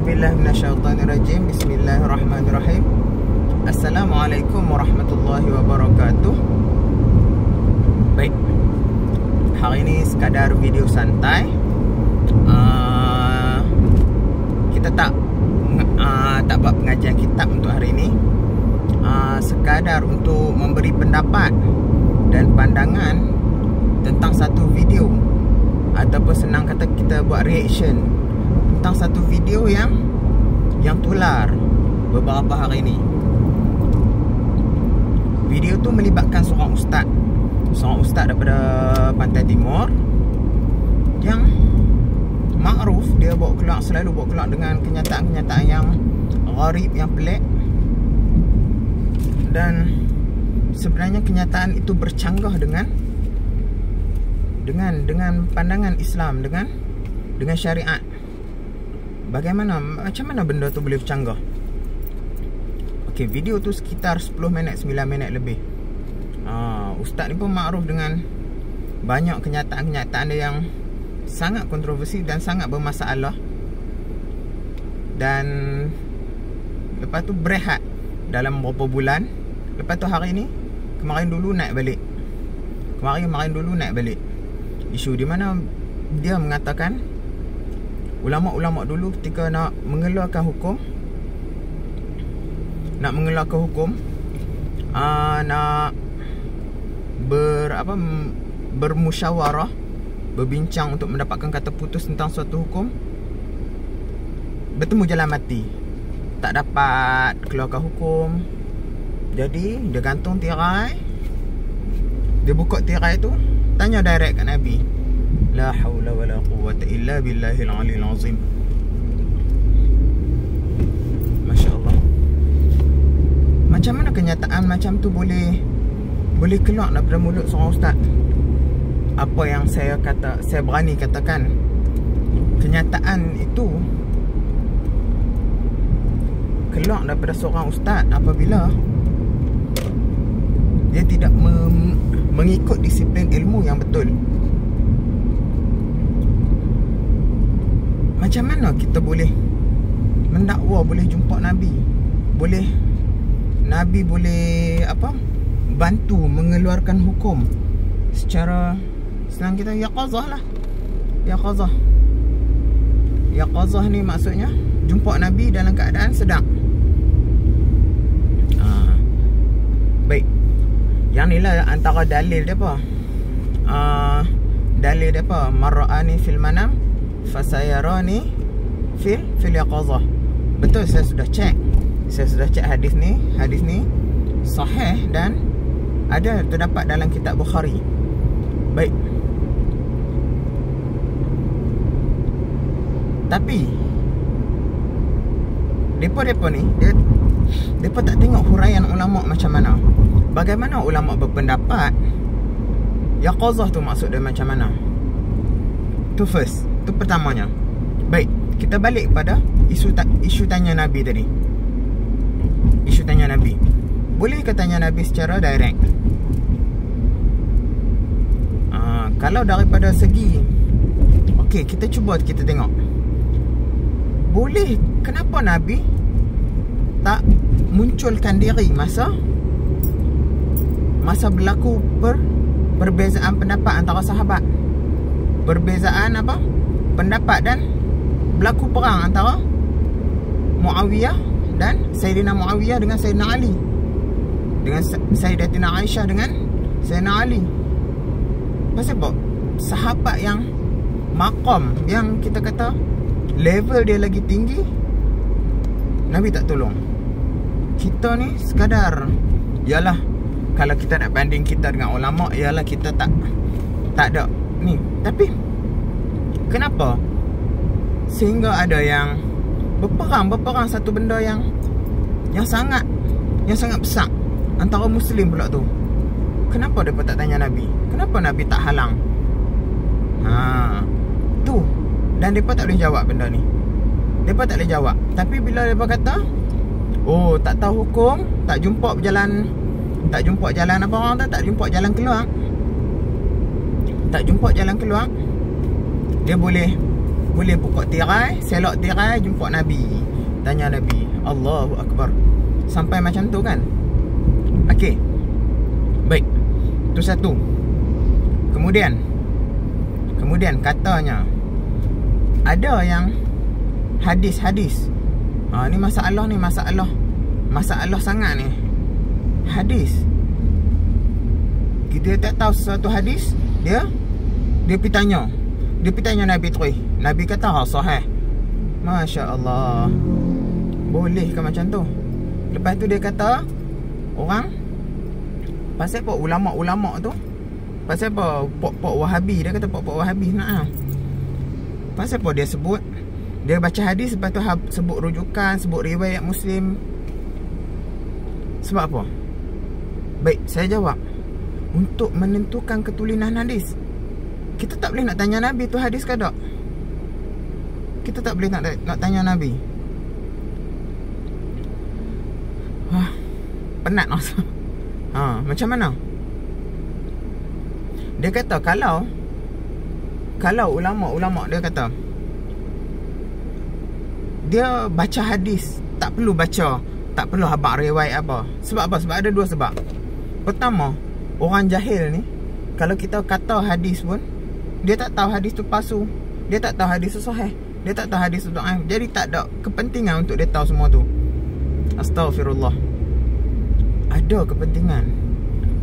A'udzubillah minasyaitonirrajim. Bismillahirrahmanirrahim. Assalamualaikum warahmatullahi wabarakatuh. Baik, hari ini sekadar video santai. Kita tak buat pengajian kitab untuk hari ini. Sekadar untuk memberi pendapat dan pandangan tentang satu video, ataupun senang kata kita buat reaction tentang satu video yang tular beberapa hari ini. Video tu melibatkan seorang ustaz daripada Pantai Timur yang makruf. Dia selalu bawa keluar dengan kenyataan-kenyataan yang gharib, yang pelik. Dan sebenarnya kenyataan itu bercanggah dengan pandangan Islam, dengan syariat. Macam mana benda tu boleh bercanggah? Okey, video tu sekitar 10 minit, 9 minit lebih. Ustaz ni pun makruf dengan banyak kenyataan-kenyataan dia yang sangat kontroversi dan sangat bermasalah. Dan lepas tu berehat dalam beberapa bulan. Lepas tu hari ni, kemarin dulu naik balik. Isu di mana dia mengatakan ulama-ulama dulu ketika nak mengeluarkan hukum, nak bermusyawarah, berbincang untuk mendapatkan kata putus tentang suatu hukum, bertemu jalan mati, tak dapat keluarkan hukum. Jadi dia gantung tirai, dia buka tirai tu, tanya direct kat Nabi. La haula wala quwwata illa billahil aliyil azim. Masya Allah. Macam mana kenyataan macam tu boleh keluar daripada mulut seorang ustaz? Apa yang saya berani katakan, kenyataan itu keluar daripada seorang ustaz apabila dia tidak mengikut disiplin ilmu yang betul. Macam mana kita boleh mendakwa, boleh jumpa Nabi, Nabi boleh bantu mengeluarkan hukum secara senang kita yaqazah lah. Yaqazah ni maksudnya jumpa Nabi dalam keadaan sedang. Baik, yang ni lah antara dalil dia apa? Dalil dia apa? Marra'ani fil manam fasayarani fil yaqazah. Betul, saya sudah cek hadis ni sahih dan ada terdapat dalam kitab Bukhari. Baik, tapi depa ni depa tak tengok huraian ulama macam mana. Bagaimana ulama berpendapat yaqazah tu maksud dia macam mana? Tu first, tu pertamanya. Baik, kita balik kepada isu tanya Nabi tadi. Isu tanya Nabi, boleh ke tanya Nabi secara direct? Kalau daripada segi, okey, kita tengok. Boleh, kenapa Nabi tak munculkan diri masa berlaku perbezaan pendapat antara sahabat? Perbezaan pendapat dan berlaku perang antara Muawiyah dan Sayyidina Muawiyah dengan Sayyidina Ali, dengan Sayyidatina Aisyah dengan Sayyidina Ali. Pasal apa? Sahabat yang maqam, yang kita kata level dia lagi tinggi, Nabi tak tolong. Kita ni sekadar, yalah, kalau kita nak banding kita dengan ulama, yalah kita tak ada ni. Tapi kenapa sehingga ada yang berperang satu benda yang sangat besar antara Muslim pula tu? Kenapa mereka tak tanya Nabi? Kenapa Nabi tak halang? Tu. Dan mereka tak boleh jawab benda ni. Mereka tak boleh jawab. Tapi bila mereka kata, oh, tak tahu hukum, tak jumpa jalan apa orang tu, tak jumpa jalan keluar, dia boleh boleh buka tirai, selok tirai, jumpa Nabi, tanya Nabi. Allahu Akbar. Sampai macam tu kan. Okey, baik, tu satu. Kemudian katanya ada yang hadis-hadis. Ni masalah sangat ni. Hadis, kita tak tahu sesuatu hadis, dia pergi tanya Nabi terus. Nabi kata sahih. Masya Allah. Boleh ke macam tu? Lepas tu dia kata orang pasal apa ulama-ulama tu, pasal apa pok-pok Wahabi, dia kata pok-pok Wahabi nak. Pasal apa dia sebut, dia baca hadis lepas tu sebut rujukan, sebut riwayat Muslim. Sebab apa? Baik, saya jawab. Untuk menentukan ketulinan hadis. Kita tak boleh nak tanya Nabi tu hadis ke tak? Kita tak boleh nak tanya Nabi. Penat masa. Macam mana? Dia kata kalau ulama-ulama, dia kata dia baca hadis, tak perlu habaq riwayat apa. Sebab apa? Sebab ada dua sebab. Pertama, orang jahil ni, kalau kita kata hadis pun, dia tak tahu hadis tu palsu, dia tak tahu hadis tu sahih, dia tak tahu hadis tu dhaif. Jadi tak ada kepentingan untuk dia tahu semua tu. Astaghfirullah. Ada kepentingan.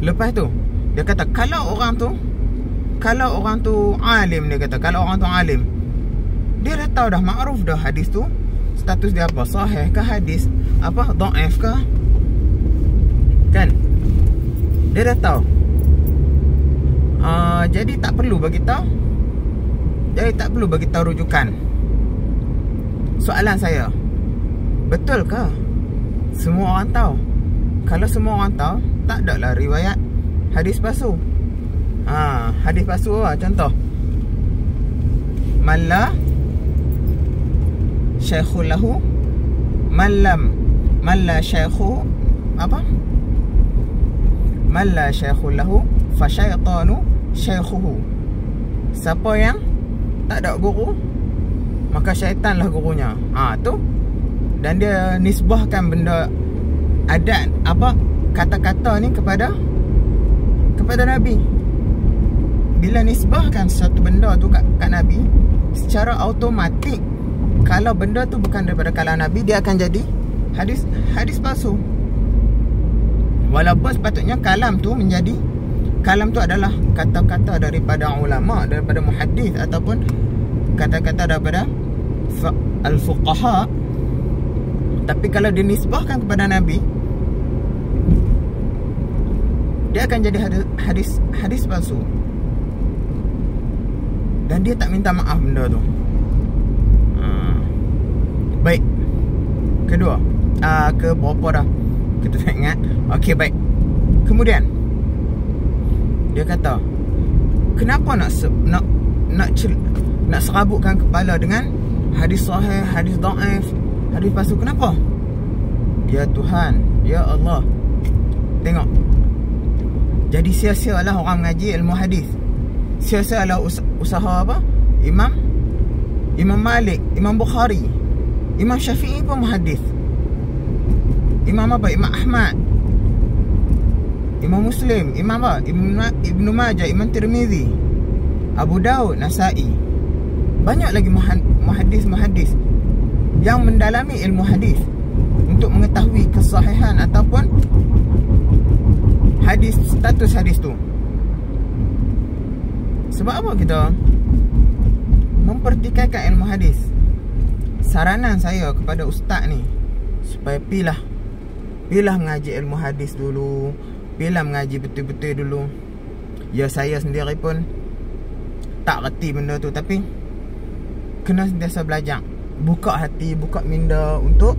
Lepas tu dia kata kalau orang tu alim, dia kata kalau orang tu alim, dia dah tahu dah, makruf dah hadis tu status dia apa, sahih ke hadis apa, dhaif ke, kan? Dia dah tahu. Jadi tak perlu bagi tahu rujukan. Soalan saya, betul ke semua orang tahu? Kalau semua orang tahu, tak ada lah riwayat hadis palsu. Hadis palsu lah. Contoh, Malla syaikhul lahu Malla syaikhu apa? Malla syaikhul lahu fa syaitanu syaikhuhu. Siapa yang tak ada guru, maka syaitanlah gurunya. Tu. Dan dia nisbahkan benda adat apa, kata-kata ni kepada Nabi. Bila nisbahkan satu benda tu kat Nabi, secara automatik kalau benda tu bukan daripada kalam Nabi, dia akan jadi hadis palsu. Walaupun sepatutnya kalam tu adalah kata-kata daripada ulama, daripada muhaddis, ataupun kata-kata daripada al-fuqaha. Tapi kalau dinisbahkan kepada Nabi, dia akan jadi hadis palsu. Dan dia tak minta maaf benda tu. Baik. Kedua, ke berapa dah? Kita tak ingat. Okey, baik. Kemudian dia kata, kenapa nak serabutkan kepala dengan hadis sahih, hadis dhaif, hadis palsu? Kenapa? Ya Tuhan, ya Allah. Tengok. Jadi sia-sialah orang mengaji ilmu hadis. Sia-sialah usaha apa? Imam Malik, Imam Bukhari, Imam Syafi'i pun muhaddis. Imam apa? Imam Ahmad, Imam Muslim, Imam apa? Ibnu Majah, Imam Tirmizi, Abu Daud, Nasa'i. Banyak lagi muhaddis yang mendalami ilmu hadis untuk mengetahui kesahihan ataupun hadis, status hadis tu. Sebab apa kita mempertikaikan ilmu hadis? Saranan saya kepada ustaz ni, supaya pilah mengaji ilmu hadis dulu, pilah mengaji betul-betul dulu. Ya, saya sendiri pun tak reti benda tu, tapi kena sentiasa belajar. Buka hati, buka minda untuk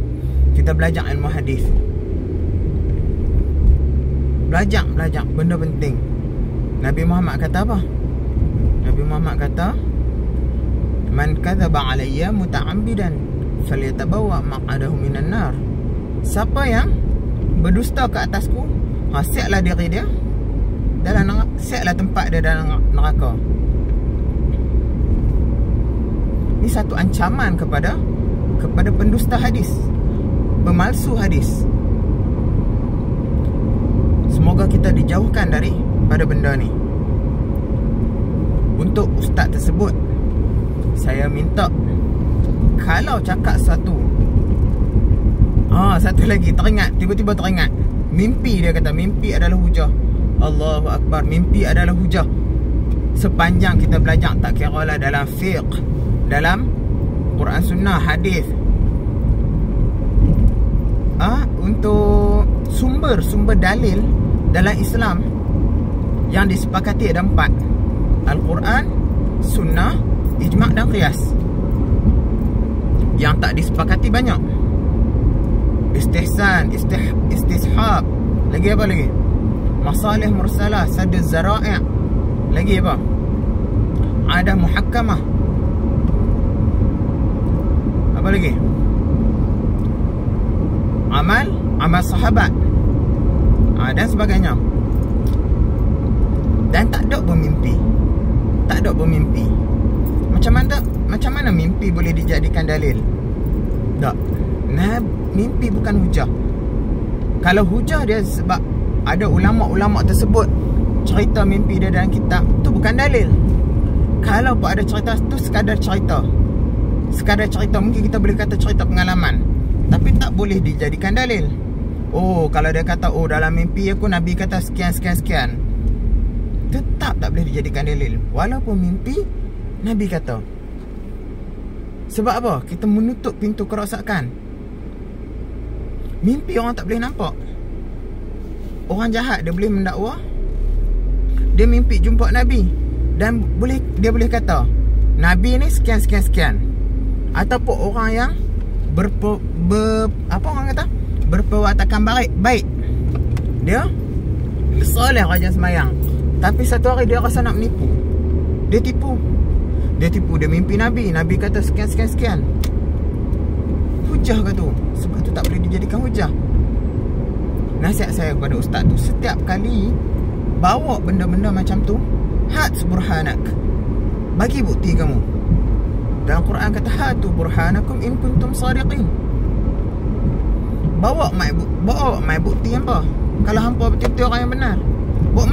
kita belajar ilmu hadis. Belajar benda penting. Nabi Muhammad kata apa? Nabi Muhammad kata, man kadzaba alayya muta'ammidan falyatabawwa maq'adahu minan nar. Siapa yang berdusta ke atasku, siaplah diri dia dalam neraka, siaplah tempat dia dalam neraka. Ni satu ancaman kepada pendusta hadis, pemalsu hadis. Semoga kita dijauhkan daripada benda ni. Untuk ustaz tersebut, saya minta, kalau cakap satu lagi tiba-tiba teringat mimpi. Dia kata mimpi adalah hujah. Allahu Akbar, mimpi adalah hujah. Sepanjang kita belajar, tak kira lah dalam fiqh, dalam Quran Sunnah, hadis, untuk sumber dalil dalam Islam yang disepakati ada 4: Al-Quran, Sunnah, Ijma' dan Qiyas. Yang tak disepakati banyak: Istihsan, Istishab, lagi apa lagi? Masalih Mursalah, Sadd Zara'i', lagi apa? Ada Muhakkamah, apa lagi? Amal sahabat, dan sebagainya. Dan tak ada bermimpi. Macam mana mimpi boleh dijadikan dalil? Tak. Mimpi bukan hujah. Kalau hujah dia sebab ada ulama-ulama tersebut cerita mimpi dia dalam kitab, tu bukan dalil. Kalau pun ada cerita tu sekadar cerita, mungkin kita boleh kata cerita pengalaman, tapi tak boleh dijadikan dalil. Kalau dia kata dalam mimpi aku Nabi kata sekian, tetap tak boleh dijadikan dalil walaupun mimpi Nabi kata. Sebab apa? Kita menutup pintu kerosakan. Mimpi orang tak boleh nampak. Orang jahat dia boleh mendakwa, dia mimpi jumpa Nabi, dan dia boleh kata Nabi ni sekian. Ataupun orang yang berperwatakan baik, dia soleh, rajin semayang, tapi satu hari dia rasa nak menipu. Dia tipu. Dia mimpi Nabi kata sekian. Hujah ke tu? Sebab tu tak boleh dijadikan hujah. Nasihat saya kepada ustaz tu, setiap kali bawa benda-benda macam tu, hats burhanak, bagi bukti kamu. Dalam Quran kata hatu burhanakum in kuntum sadiqin. Bawa mai bukti apa? Kalau hampa betul-betul orang yang benar, bawa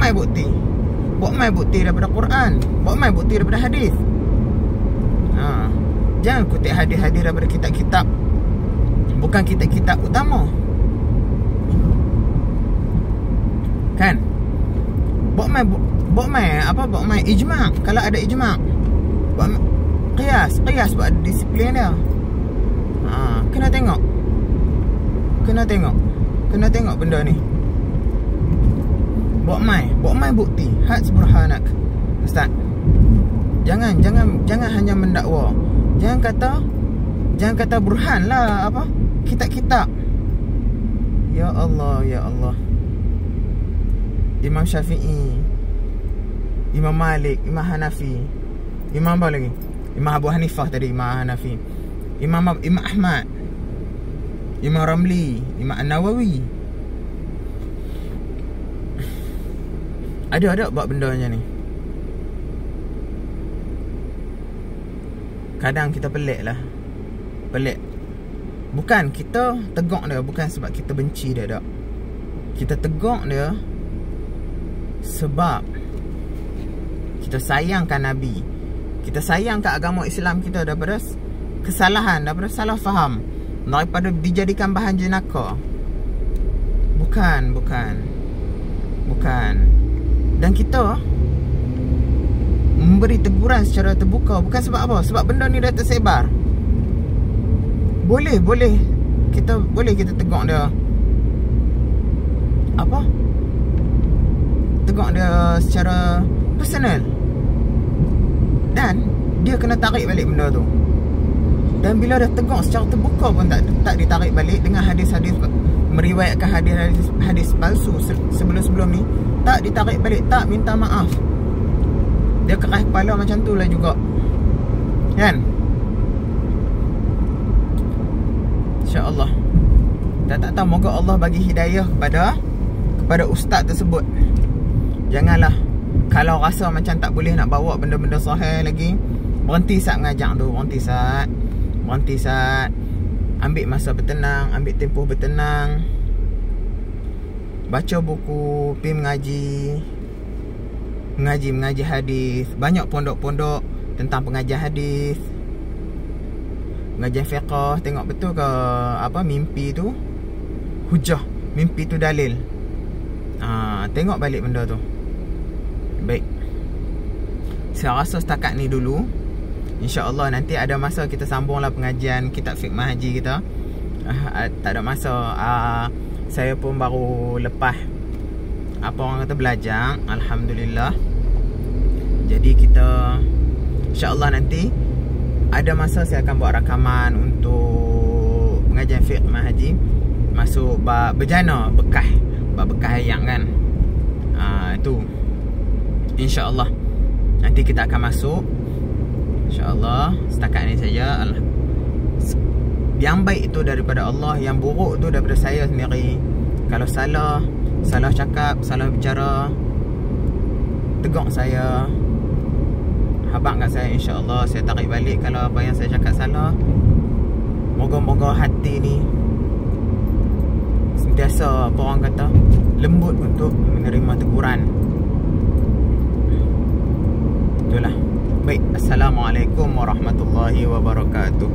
mai bukti daripada Quran, bawa mai bukti daripada hadis. Jangan kutip hadis-hadis daripada kitab-kitab, bukan kitab-kitab utama, kan? Bawa mai ijma'. Kalau ada ijma', bawa qiyas sebab ada disiplin dia. Kena tengok benda ni. Bawa mai bukti, hats burhanak. Ustaz, jangan hanya mendakwa. Jangan kata burhan lah, kitab-kitab. Ya Allah. Imam Syafi'i, Imam Malik, Imam Hanafi, Imam apa lagi? Imam Abu Hanifah tadi, Imam Hanafi, Imam Ahmad, Imam Ramli, Imam An-Nawawi. Ada buat bendanya ni. Kadang kita pelik. Bukan kita tegak dia, bukan sebab kita benci dia, tak. Kita tegak dia sebab kita sayangkan Nabi, kita sayangkan agama Islam kita daripada kesalahan, daripada salah faham, daripada dijadikan bahan jenaka. Bukan. Dan kita memberi teguran secara terbuka, bukan sebab apa? Sebab benda ni dah tersebar. Boleh kita tegur dia. Tegur dia secara personal, dan dia kena tarik balik benda tu. Dan bila dah tegur secara terbuka pun tak ditarik balik, dengan hadis-hadis meriwayatkan hadis palsu sebelum ni, tak ditarik balik, tak minta maaf, dia keras kepala macam tu lah juga, kan? InsyaAllah. Dan tak tahu, moga Allah bagi hidayah kepada ustaz tersebut. Janganlah, kalau rasa macam tak boleh nak bawa benda-benda sahih lagi, Berhenti saat mengajar tu. Berhenti saat. Ambil masa bertenang, ambil tempoh bertenang. Baca buku, pergi mengaji hadis. Banyak pondok-pondok tentang pengajian hadis, pengajian fiqh. Tengok betul ke apa mimpi tu hujah, mimpi tu dalil. Tengok balik benda tu. Baik, saya rasa setakat ni dulu. InsyaAllah nanti ada masa kita sambunglah pengajian kitab fiqh haji kita. Tak ada masa. Saya pun baru lepas apa orang kata belajar, alhamdulillah. Jadi kita InsyaAllah nanti ada masa saya akan buat rakaman untuk pengajian fiqh haji. Masuk bab berjana, bekas ayam kan. Itu InsyaAllah nanti kita akan masuk. InsyaAllah setakat ni saja. Yang baik itu daripada Allah, yang buruk tu daripada saya sendiri. Kalau salah cakap, salah bicara, tegur saya, habaq kat saya. InsyaAllah saya tarik balik kalau apa yang saya cakap salah. Moga-moga hati ni sentiasa apa orang kata lembut untuk menerima teguran. Itulah. Baik, Assalamualaikum warahmatullahi wabarakatuh.